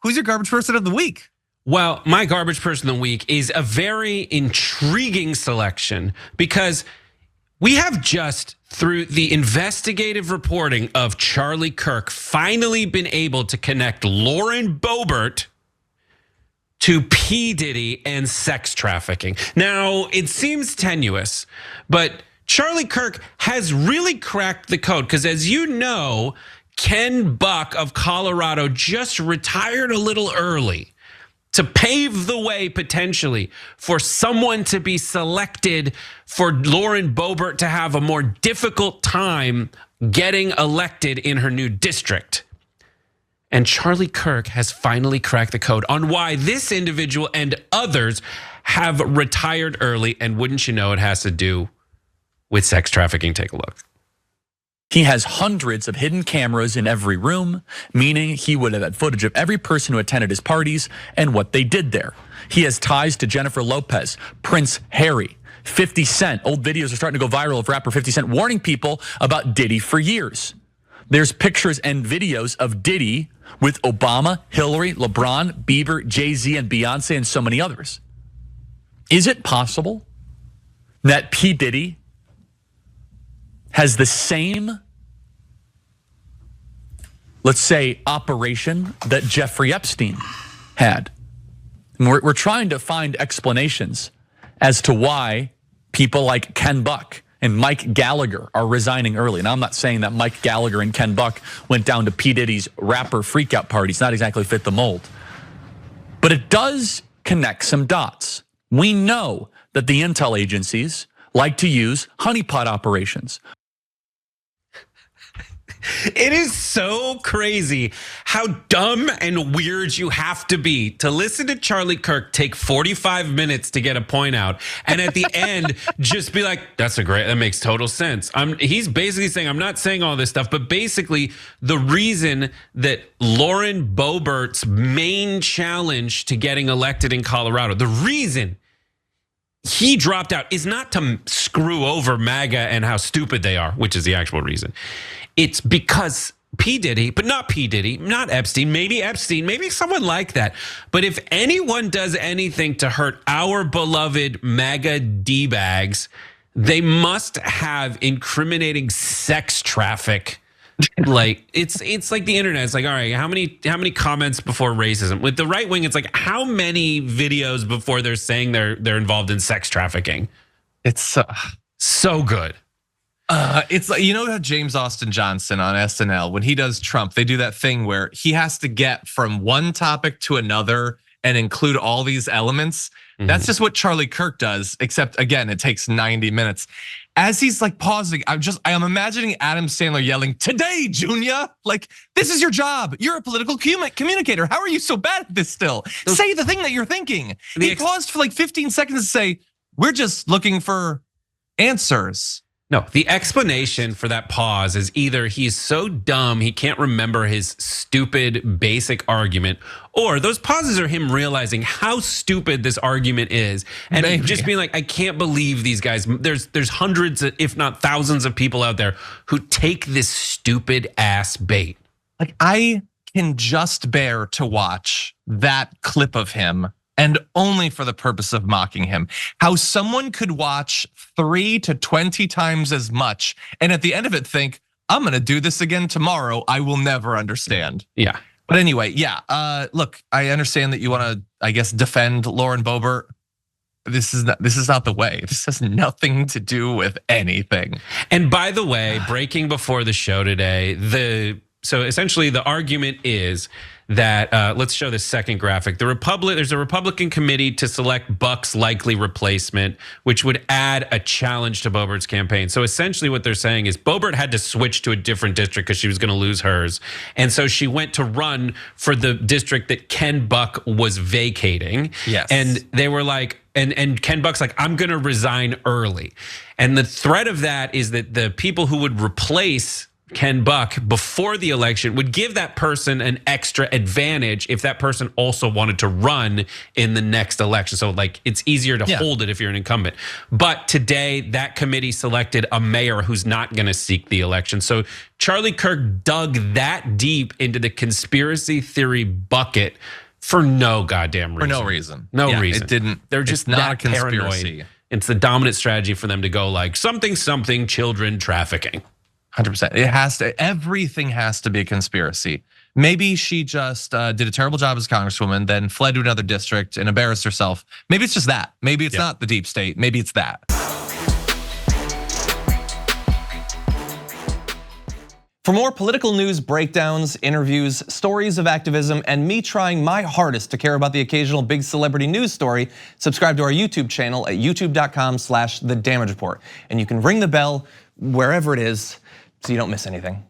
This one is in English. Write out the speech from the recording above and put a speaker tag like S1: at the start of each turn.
S1: Who's your garbage person of the week?
S2: Well, my garbage person of the week is a very intriguing selection because we have just, through the investigative reporting of Charlie Kirk, finally been able to connect Lauren Boebert to P. Diddy and sex trafficking. Now, it seems tenuous, but Charlie Kirk has really cracked the code because, as you know, Ken Buck of Colorado just retired a little early to pave the way potentially for someone to be selected for Lauren Boebert to have a more difficult time getting elected in her new district. And Charlie Kirk has finally cracked the code on why this individual and others have retired early. And wouldn't you know, it has to do with sex trafficking. Take a look.
S3: He has hundreds of hidden cameras in every room, meaning he would have had footage of every person who attended his parties and what they did there. He has ties to Jennifer Lopez, Prince Harry, 50 Cent. Old videos are starting to go viral of rapper 50 Cent warning people about Diddy for years. There's pictures and videos of Diddy with Obama, Hillary, LeBron, Bieber, Jay-Z, and Beyonce, and so many others. Is it possible that P. Diddy has the same, let's say, operation that Jeffrey Epstein had? And we're trying to find explanations as to why people like Ken Buck and Mike Gallagher are resigning early. Now, I'm not saying that Mike Gallagher and Ken Buck went down to P. Diddy's rapper freakout party. It's not exactly fit the mold. But it does connect some dots. We know that the intel agencies like to use honeypot operations.
S2: It is so crazy how dumb and weird you have to be to listen to Charlie Kirk take 45 minutes to get a point out, and at the end just be like, that makes total sense. He's basically saying, I'm not saying all this stuff, but basically the reason that Lauren Boebert's main challenge to getting elected in Colorado, the reason he dropped out is not to screw over MAGA and how stupid they are, which is the actual reason. It's because P. Diddy, but not P. Diddy, not Epstein, maybe someone like that. But if anyone does anything to hurt our beloved MAGA D-bags, they must have incriminating sex traffic. Like it's like the internet. It's like, all right, how many comments before racism? With the right wing, it's like, how many videos before they're saying they're involved in sex trafficking?
S1: It's
S2: so good.
S1: It's like, you know how James Austin Johnson on SNL, when he does Trump, they do that thing where he has to get from one topic to another and include all these elements. Mm-hmm. That's just what Charlie Kirk does, except again, it takes 90 minutes. As he's like pausing, I am imagining Adam Sandler yelling, "Today, Junior, like this is your job. You're a political communicator. How are you so bad at this still? Say the thing that you're thinking." He paused for like 15 seconds to say, "We're just looking for answers."
S2: No, the explanation for that pause is either he's so dumb he can't remember his stupid basic argument, or those pauses are him realizing how stupid this argument is and just being like, I can't believe these guys. There's hundreds, if not thousands, of people out there who take this stupid ass bait.
S1: Like, I can just bear to watch that clip of him, and only for the purpose of mocking him. How someone could watch 3 to 20 times as much and at the end of it think, I'm gonna do this again tomorrow. I will never understand.
S2: Yeah.
S1: But anyway, yeah. Look, I understand that you wanna, I guess, defend Lauren Boebert. This is not the way. This has nothing to do with anything.
S2: And by the way, breaking before the show today, so essentially the argument is that, let's show this second graphic. There's a Republican committee to select Buck's likely replacement, which would add a challenge to Boebert's campaign. So essentially what they're saying is Boebert had to switch to a different district because she was gonna lose hers. And so she went to run for the district that Ken Buck was vacating.
S1: Yes.
S2: And they were like, and Ken Buck's like, I'm gonna resign early. And the threat of that is that the people who would replace Ken Buck before the election would give that person an extra advantage if that person also wanted to run in the next election. So like it's easier to hold it if you're an incumbent. But today that committee selected a mayor who's not going to seek the election. So Charlie Kirk dug that deep into the conspiracy theory bucket for no goddamn reason.
S1: For no reason.
S2: No reason.
S1: It didn't.
S2: They're just
S1: not
S2: that
S1: a conspiracy.
S2: paranoid. It's the dominant strategy for them to go like something children trafficking.
S1: 100%. It has to. Everything has to be a conspiracy. Maybe she just did a terrible job as a congresswoman, then fled to another district and embarrassed herself. Maybe it's just that. Maybe it's not the deep state. Maybe it's that.
S4: For more political news, breakdowns, interviews, stories of activism, and me trying my hardest to care about the occasional big celebrity news story, subscribe to our YouTube channel at youtube.com/The Damage Report. And you can ring the bell wherever it is so you don't miss anything.